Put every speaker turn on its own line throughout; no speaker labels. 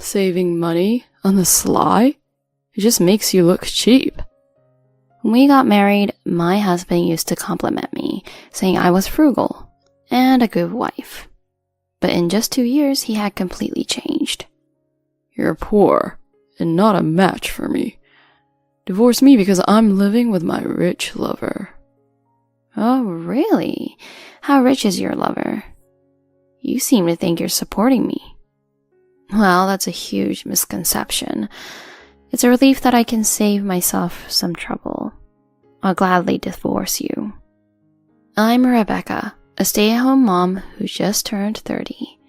Saving money on the sly? It just makes you look cheap.
When we got married, my husband used to compliment me, saying I was frugal and a good wife. But in just 2 years, he had completely changed.
You're poor and not a match for me. Divorce me because I'm living with my rich lover.
Oh, really? How rich is your lover? You seem to think you're supporting me. Well, that's a huge misconception. It's a relief that I can save myself some trouble. I'll gladly divorce you. I'm Rebecca, a stay-at-home mom who just turned 30.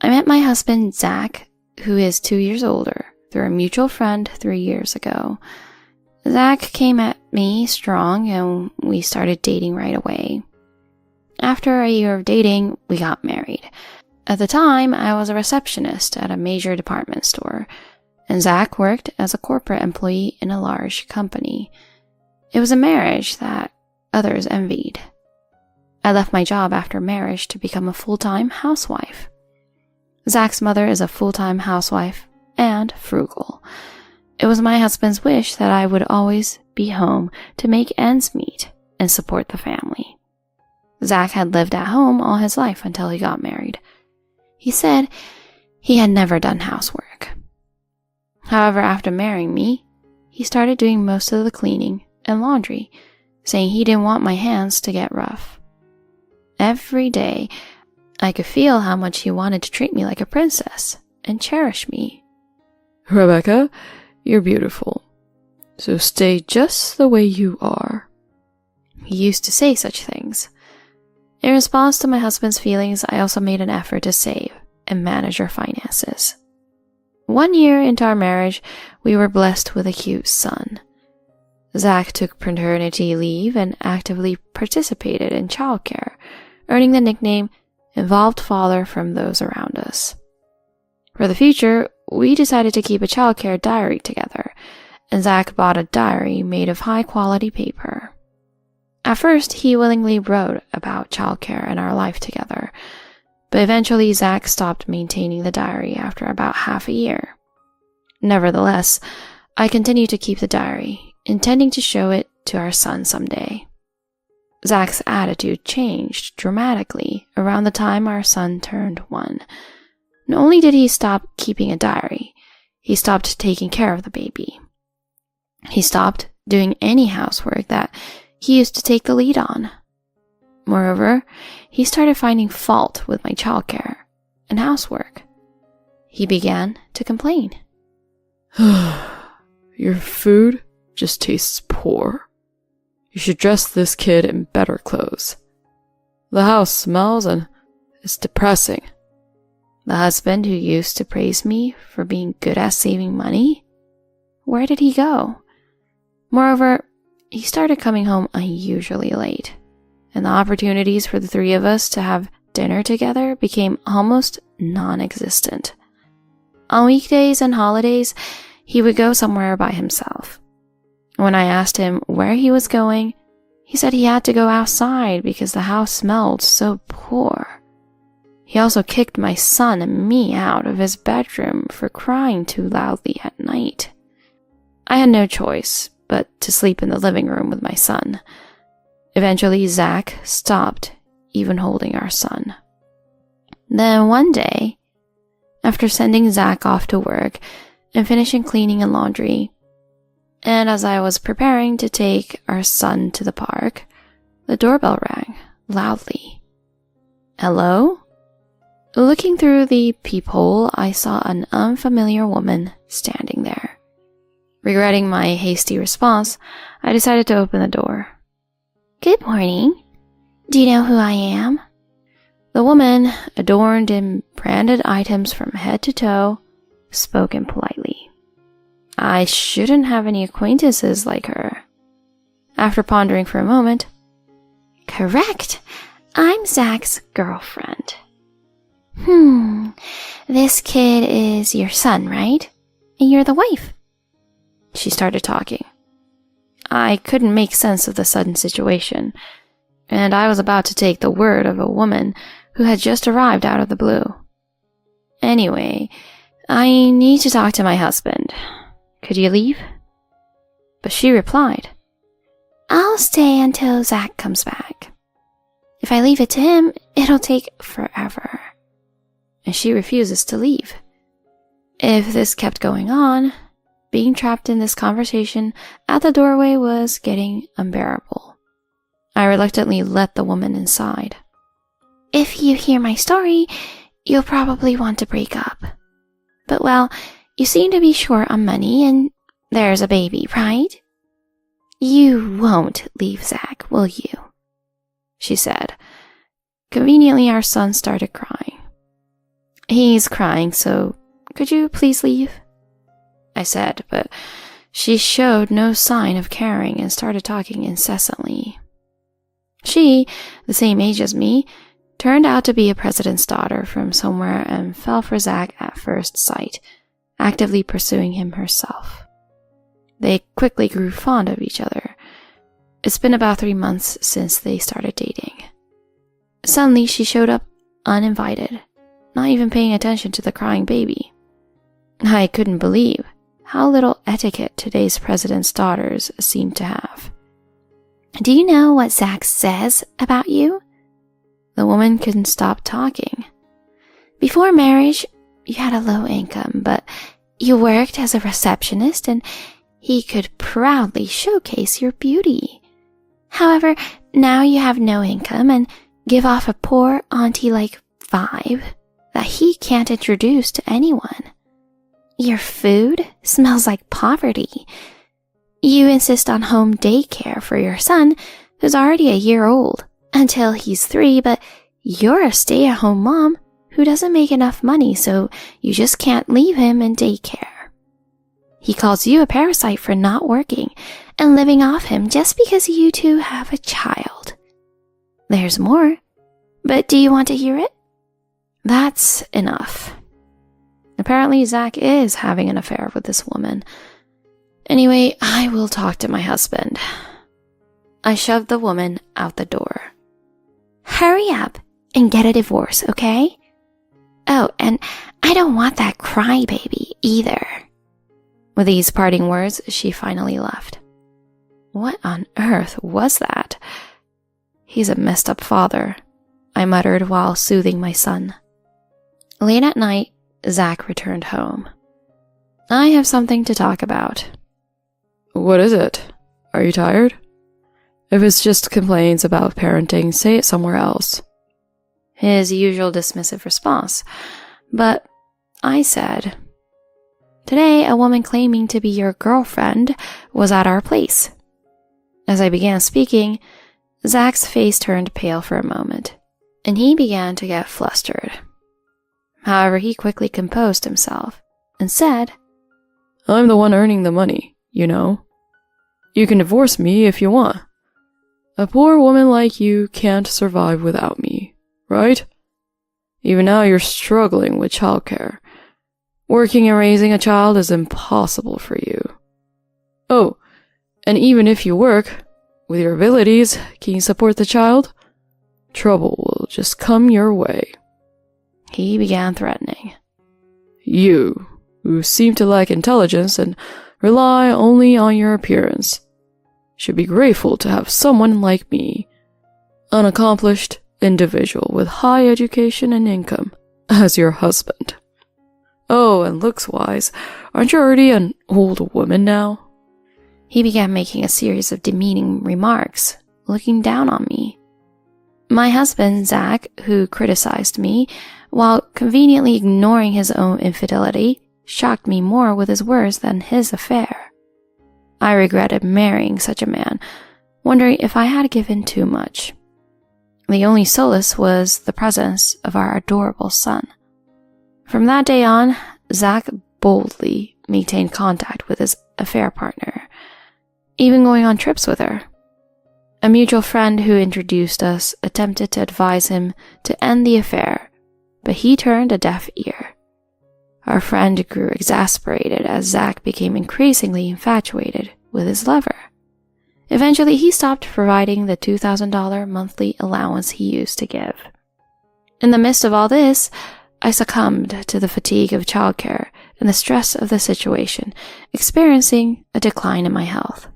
I met my husband, Zach, who is 2 years older, through a mutual friend 3 years ago. Zach came at me strong and we started dating right away. After a year of dating, we got married. At the time, I was a receptionist at a major department store, and Zach worked as a corporate employee in a large company. It was a marriage that others envied. I left my job after marriage to become a full-time housewife. Zach's mother is a full-time housewife and frugal. It was my husband's wish that I would always be home to make ends meet and support the family. Zach had lived at home all his life until he got married. He said he had never done housework. However, after marrying me, he started doing most of the cleaning and laundry, saying he didn't want my hands to get rough. Every day, I could feel how much he wanted to treat me like a princess and cherish me.
Rebecca, you're beautiful, so stay just the way you are.
He used to say such things. In response to my husband's feelings, I also made an effort to save and manage our finances. 1 year into our marriage, we were blessed with a cute son. Zach took paternity leave and actively participated in childcare, earning the nickname Involved Father from those around us. For the future, we decided to keep a childcare diary together, and Zach bought a diary made of high-quality paper. At first, he willingly wrote about childcare and our life together, but eventually Zach stopped maintaining the diary after about half a year. Nevertheless, I continued to keep the diary, intending to show it to our son someday. Zach's attitude changed dramatically around the time our son turned 1. Not only did he stop keeping a diary, he stopped taking care of the baby. He stopped doing any housework that he used to take the lead on. Moreover, he started finding fault with my childcare and housework. He began to complain.
Your food just tastes poor. You should dress this kid in better clothes. The house smells and it's depressing.
The husband who used to praise me for being good at saving money? Where did he go? Moreover, he started coming home unusually late, and the opportunities for the three of us to have dinner together became almost non-existent. On weekdays and holidays, he would go somewhere by himself. When I asked him where he was going, he said he had to go outside because the house smelled so poor. He also kicked my son and me out of his bedroom for crying too loudly at night. I had no choice but to sleep in the living room with my son. Eventually, Zach stopped even holding our son. Then one day, after sending Zach off to work and finishing cleaning and laundry, and as I was preparing to take our son to the park, the doorbell rang loudly. Hello? Looking through the peephole, I saw an unfamiliar woman standing there. Regretting my hasty response, I decided to open the door. Good morning. Do you know who I am? The woman, adorned in branded items from head to toe, spoke impolitely. I shouldn't have any acquaintances like her. After pondering for a moment, correct. I'm Zach's girlfriend. This kid is your son, right? And you're the wife. She started talking. I couldn't make sense of the sudden situation, and I was about to take the word of a woman who had just arrived out of the blue. Anyway, I need to talk to my husband. Could you leave? But she replied, I'll stay until Zach comes back. If I leave it to him, it'll take forever. And she refuses to leave. If this kept going on, being trapped in this conversation at the doorway was getting unbearable. I reluctantly let the woman inside. If you hear my story, you'll probably want to break up. But well, you seem to be short on money and there's a baby, right? You won't leave Zach, will you? She said. Conveniently, our son started crying. He's crying, so could you please leave? I said, but she showed no sign of caring and started talking incessantly. She, the same age as me, turned out to be a president's daughter from somewhere and fell for Zach at first sight, actively pursuing him herself. They quickly grew fond of each other. It's been about 3 months since they started dating. Suddenly, she showed up uninvited, not even paying attention to the crying baby. I couldn't believe how little etiquette today's president's daughters seem to have. Do you know what Zach says about you? The woman couldn't stop talking. Before marriage, you had a low income, but you worked as a receptionist and he could proudly showcase your beauty. However, now you have no income and give off a poor auntie-like vibe that he can't introduce to anyone. Your food smells like poverty. You insist on home daycare for your son, who's already a year old, until he's 3, but you're a stay-at-home mom who doesn't make enough money, so you just can't leave him in daycare. He calls you a parasite for not working and living off him just because you two have a child. There's more, but do you want to hear it? That's enough. Apparently, Zach is having an affair with this woman. Anyway, I will talk to my husband. I shoved the woman out the door. Hurry up and get a divorce, okay? Oh, and I don't want that crybaby either. With these parting words, she finally left. What on earth was that? He's a messed up father, I muttered while soothing my son. Late at night, Zach returned home. I have something to talk about.
What is it? Are you tired? If it's just complaints about parenting, say it somewhere else.
His usual dismissive response. But I said, Today, a woman claiming to be your girlfriend was at our place. As I began speaking, Zach's face turned pale for a moment, and he began to get flustered. However, he quickly composed himself and said,
I'm the one earning the money, you know. You can divorce me if you want. A poor woman like you can't survive without me, right? Even now you're struggling with childcare. Working and raising a child is impossible for you. Oh, and even if you work, with your abilities, can you support the child? Trouble will just come your way.
He began threatening.
You, who seem to lack intelligence and rely only on your appearance, should be grateful to have someone like me, an accomplished individual with high education and income, as your husband. Oh, and looks-wise, aren't you already an old woman now?
He began making a series of demeaning remarks, looking down on me. My husband, Zach, who criticized me, while conveniently ignoring his own infidelity, shocked me more with his words than his affair. I regretted marrying such a man, wondering if I had given too much. The only solace was the presence of our adorable son. From that day on, Zach boldly maintained contact with his affair partner, even going on trips with her. A mutual friend who introduced us attempted to advise him to end the affair, but he turned a deaf ear. Our friend grew exasperated as Zach became increasingly infatuated with his lover. Eventually, he stopped providing the $2,000 monthly allowance he used to give. In the midst of all this, I succumbed to the fatigue of childcare and the stress of the situation, experiencing a decline in my health.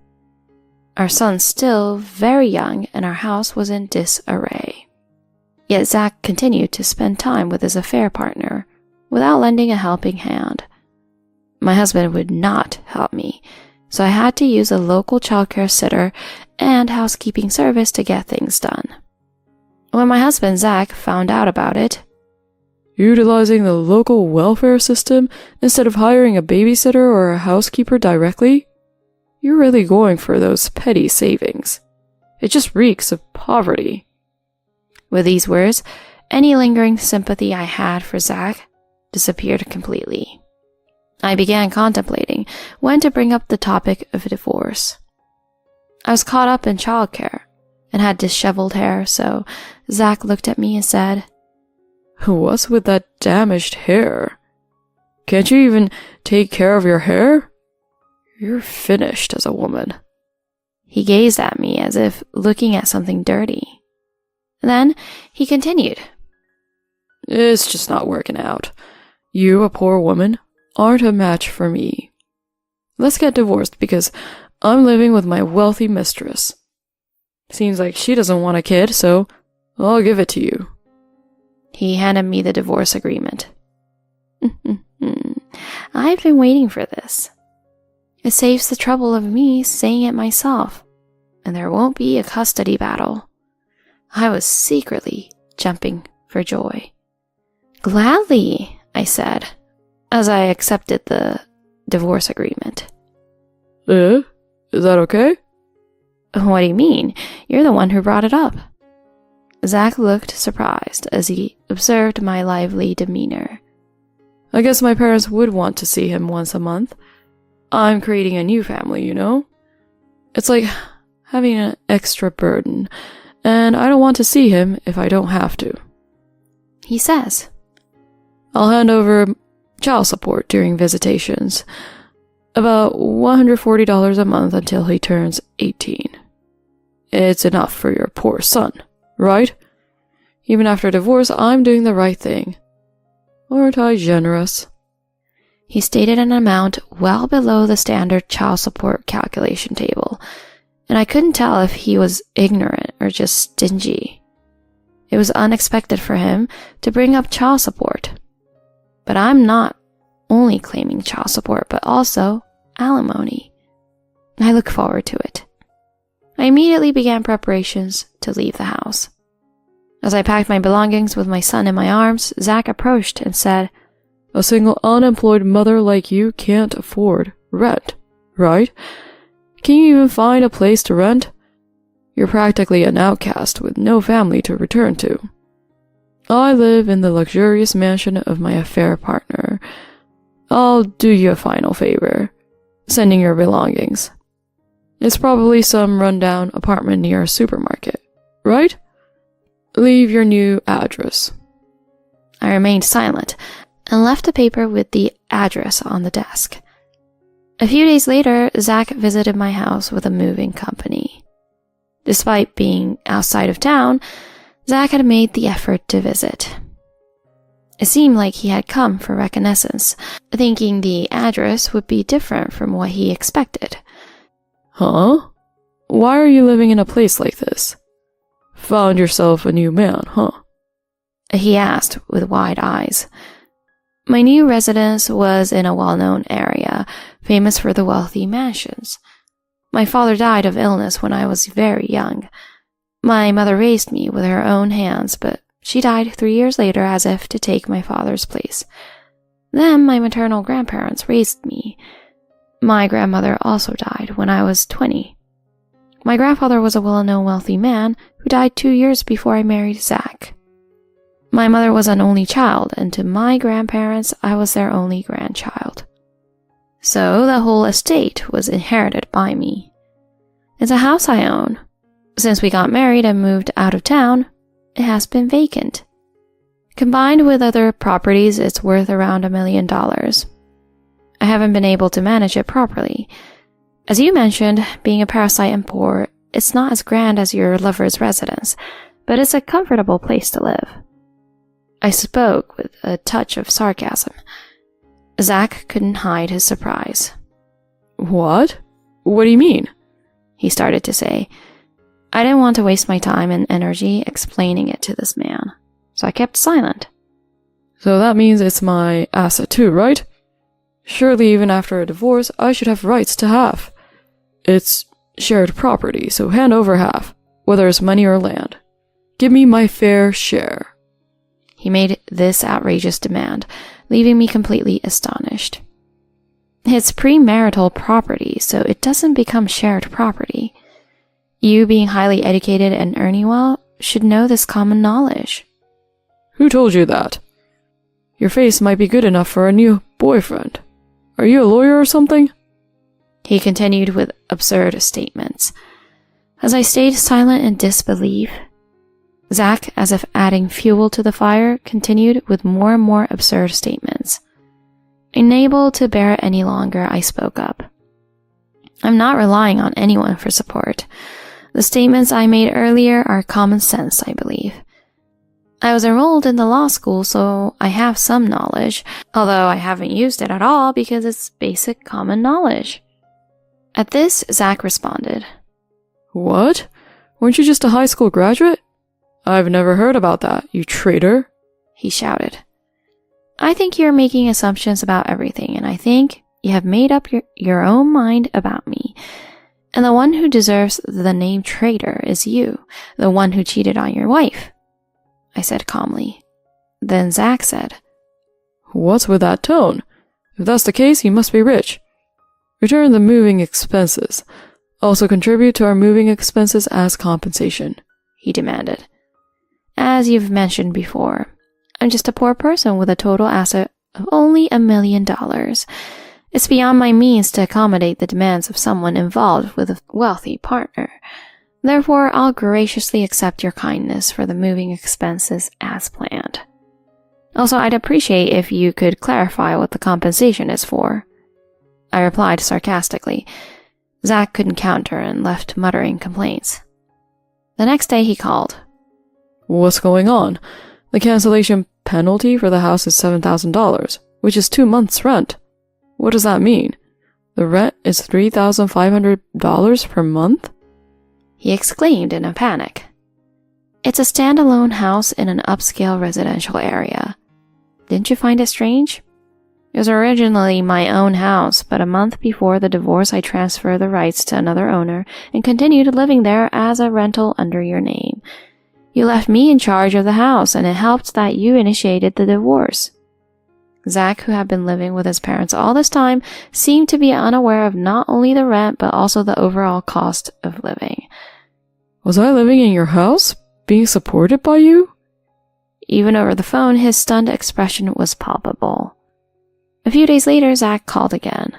Our son's still very young, and our house was in disarray. Yet Zach continued to spend time with his affair partner without lending a helping hand. My husband would not help me, so I had to use a local childcare sitter and housekeeping service to get things done. When my husband Zach found out about it,
utilizing the local welfare system instead of hiring a babysitter or a housekeeper directly? You're really going for those petty savings. It just reeks of poverty.
With these words, any lingering sympathy I had for Zach disappeared completely. I began contemplating when to bring up the topic of divorce. I was caught up in childcare and had disheveled hair, so Zach looked at me and said,
"What's with that damaged hair? Can't you even take care of your hair? You're finished as a woman."
He gazed at me as if looking at something dirty. Then he continued,
"It's just not working out. You, a poor woman, aren't a match for me. Let's get divorced because I'm living with my wealthy mistress. Seems like she doesn't want a kid, so I'll give it to you."
He handed me the divorce agreement. I've been waiting for this. It saves the trouble of me saying it myself, and there won't be a custody battle. I was secretly jumping for joy. "Gladly," I said, as I accepted the divorce agreement.
Is that okay?
"What do you mean? You're the one who brought it up." Zach looked surprised as he observed my lively demeanor.
"I guess my parents would want to see him once a month. I'm creating a new family, you know? It's like having an extra burden, and I don't want to see him if I don't have to."
He says,
"I'll hand over child support during visitations. About $140 a month until he turns 18. It's enough for your poor son, right? Even after divorce, I'm doing the right thing. Aren't I generous?"
He stated an amount well below the standard child support calculation table, and I couldn't tell if he was ignorant or just stingy. It was unexpected for him to bring up child support. But I'm not only claiming child support, but also alimony. I look forward to it. I immediately began preparations to leave the house. As I packed my belongings with my son in my arms, Zach approached and said,
"A single unemployed mother like you can't afford rent, right? Can you even find a place to rent? You're practically an outcast with no family to return to. I live in the luxurious mansion of my affair partner. I'll do you a final favor, sending your belongings. It's probably some rundown apartment near a supermarket, right? Leave your new address."
I remained silent and left a paper with the address on the desk. A few days later, Zach visited my house with a moving company. Despite being outside of town, Zach had made the effort to visit. It seemed like he had come for reconnaissance, thinking the address would be different from what he expected.
"Huh? Why are you living in a place like this? Found yourself a new man, huh?"
He asked with wide eyes. My new residence was in a well-known area, famous for the wealthy mansions. My father died of illness when I was very young. My mother raised me with her own hands, but she died 3 years later as if to take my father's place. Then my maternal grandparents raised me. My grandmother also died when I was 20. My grandfather was a well-known wealthy man who died 2 years before I married Zach. My mother was an only child, and to my grandparents, I was their only grandchild. So the whole estate was inherited by me. It's a house I own. Since we got married and moved out of town, it has been vacant. Combined with other properties, it's worth around $1 million. I haven't been able to manage it properly. As you mentioned, being a parasite and poor, it's not as grand as your lover's residence, but it's a comfortable place to live. I spoke with a touch of sarcasm. Zach couldn't hide his surprise.
What? What do you mean?
He started to say. I didn't want to waste my time and energy explaining it to this man, so I kept silent.
So that means it's my asset too, right? Surely even after a divorce, I should have rights to half. It's shared property, so hand over half, whether it's money or land. Give me my fair share.
He made this outrageous demand, leaving me completely astonished. It's premarital property, so it doesn't become shared property. You, being highly educated and earning well, should know this common knowledge.
Who told you that? Your face might be good enough for a new boyfriend. Are you a lawyer or something?
He continued with absurd statements. As I stayed silent in disbelief, Zach, as if adding fuel to the fire, continued with more and more absurd statements. Unable to bear it any longer, I spoke up. I'm not relying on anyone for support. The statements I made earlier are common sense, I believe. I was enrolled in the law school, so I have some knowledge, although I haven't used it at all because it's basic common knowledge. At this, Zach responded.
What? Weren't you just a high school graduate? I've never heard about that, you traitor,
he shouted. I think you're making assumptions about everything, and I think you have made up your own mind about me. And the one who deserves the name traitor is you, the one who cheated on your wife, I said calmly. Then Zach said,
What's with that tone? If that's the case, you must be rich. Return the moving expenses. Also contribute to our moving expenses as compensation, he demanded. As you've mentioned before, I'm just a poor person with a total asset of only $1 million. It's beyond my means to accommodate the demands of someone involved with a wealthy partner. Therefore, I'll graciously accept your kindness for the moving expenses as planned. Also, I'd appreciate if you could clarify what the compensation is for. I replied sarcastically. Zach couldn't counter and left muttering complaints. The next day he called. What's going on? The cancellation penalty for the house is $7,000, which is 2 months' rent. What does that mean? The rent is $3,500 per month?
He exclaimed in a panic. It's a standalone house in an upscale residential area. Didn't you find it strange? It was originally my own house, but a month before the divorce I transferred the rights to another owner and continued living there as a rental under your name. You left me in charge of the house, and it helped that you initiated the divorce. Zach, who had been living with his parents all this time, seemed to be unaware of not only the rent, but also the overall cost of living.
Was I living in your house? Being supported by you?
Even over the phone, his stunned expression was palpable. A few days later, Zach called again.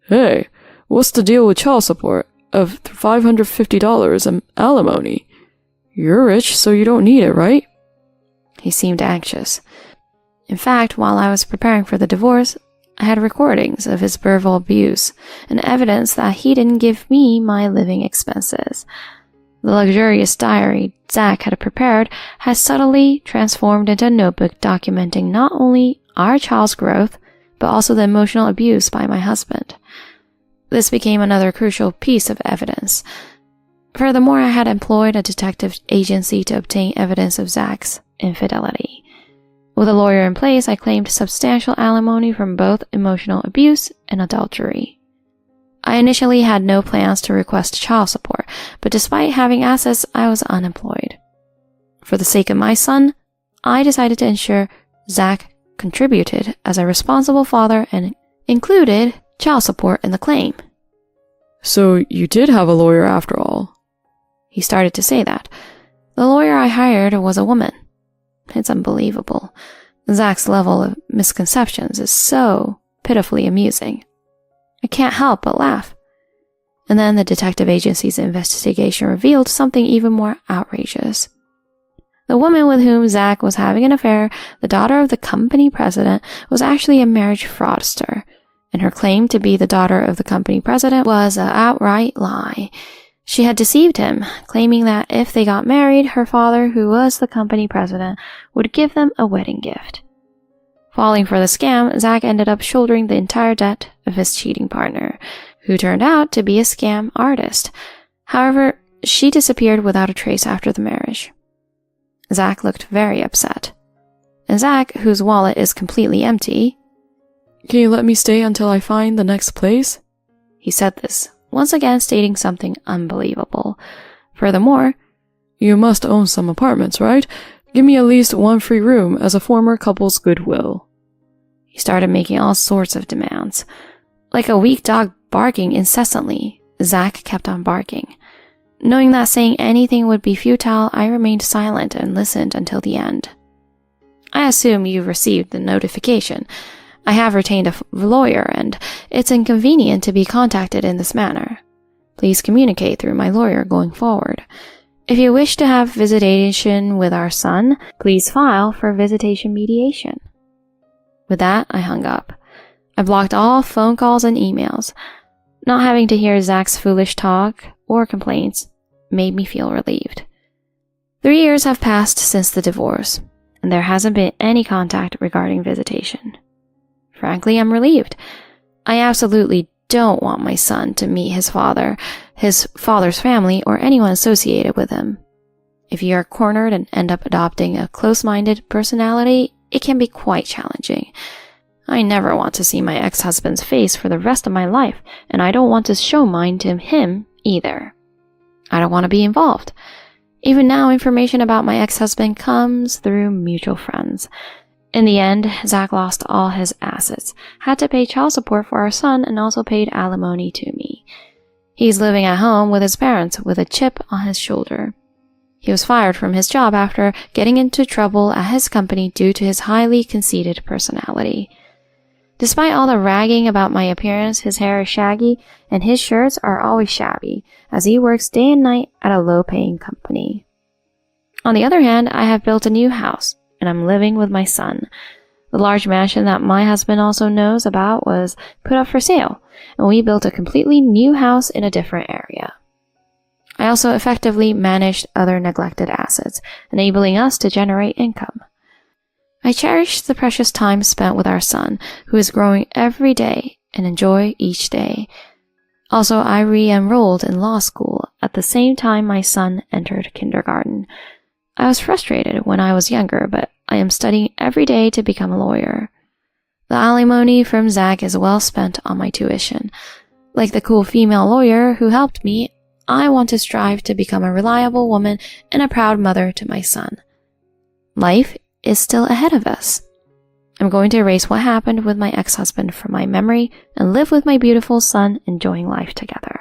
Hey, what's the deal with child support of $550 and alimony? You're rich, so you don't need it, right?
He seemed anxious. In fact, while I was preparing for the divorce, I had recordings of his verbal abuse and evidence that he didn't give me my living expenses. The luxurious diary Zach had prepared had subtly transformed into a notebook documenting not only our child's growth, but also the emotional abuse by my husband. This became another crucial piece of evidence. Furthermore, I had employed a detective agency to obtain evidence of Zach's infidelity. With a lawyer in place, I claimed substantial alimony from both emotional abuse and adultery. I initially had no plans to request child support, but despite having assets, I was unemployed. For the sake of my son, I decided to ensure Zach contributed as a responsible father and included child support in the claim.
So you did have a lawyer after all?
He started to say that. The lawyer I hired was a woman. It's unbelievable. Zach's level of misconceptions is so pitifully amusing. I can't help but laugh. And then the detective agency's investigation revealed something even more outrageous. The woman with whom Zach was having an affair, the daughter of the company president, was actually a marriage fraudster, and her claim to be the daughter of the company president was an outright lie. She had deceived him, claiming that if they got married, her father, who was the company president, would give them a wedding gift. Falling for the scam, Zach ended up shouldering the entire debt of his cheating partner, who turned out to be a scam artist. However, she disappeared without a trace after the marriage. Zach looked very upset. And Zach, whose wallet is completely empty,
"Can you let me stay until I find the next place?"
He said this, once again stating something unbelievable. Furthermore,
"You must own some apartments, right? Give me at least one free room as a former couple's goodwill."
he started making all sorts of demands. Like a weak dog barking incessantly, Zach kept on barking. Knowing that saying anything would be futile, I remained silent and listened until the end. I assume you've received the notification. I have retained a lawyer, and it's inconvenient to be contacted in this manner. Please communicate through my lawyer going forward. If you wish to have visitation with our son, please file for visitation mediation. With that, I hung up. I blocked all phone calls and emails. Not having to hear Zach's foolish talk or complaints made me feel relieved. 3 years have passed since the divorce, and there hasn't been any contact regarding visitation. Frankly, I'm relieved. I absolutely don't want my son to meet his father's family, or anyone associated with him. If you are cornered and end up adopting a close-minded personality, it can be quite challenging. I never want to see my ex-husband's face for the rest of my life, and I don't want to show mine to him either. I don't want to be involved. Even now, information about my ex-husband comes through mutual friends. In the end, Zach lost all his assets, had to pay child support for our son, and also paid alimony to me. He's living at home with his parents with a chip on his shoulder. He was fired from his job after getting into trouble at his company due to his highly conceited personality. Despite all the ragging about my appearance, his hair is shaggy and his shirts are always shabby, as he works day and night at a low-paying company. On the other hand, I have built a new house, and I'm living with my son. The large mansion that my husband also knows about was put up for sale, and we built a completely new house in a different area. I also effectively managed other neglected assets, enabling us to generate income. I cherish the precious time spent with our son, who is growing every day, and enjoy each day. Also, I re-enrolled in law school at the same time my son entered kindergarten. I was frustrated when I was younger, but I am studying every day to become a lawyer. The alimony from Zach is well spent on my tuition. Like the cool female lawyer who helped me, I want to strive to become a reliable woman and a proud mother to my son. Life is still ahead of us. I'm going to erase what happened with my ex-husband from my memory and live with my beautiful son, enjoying life together.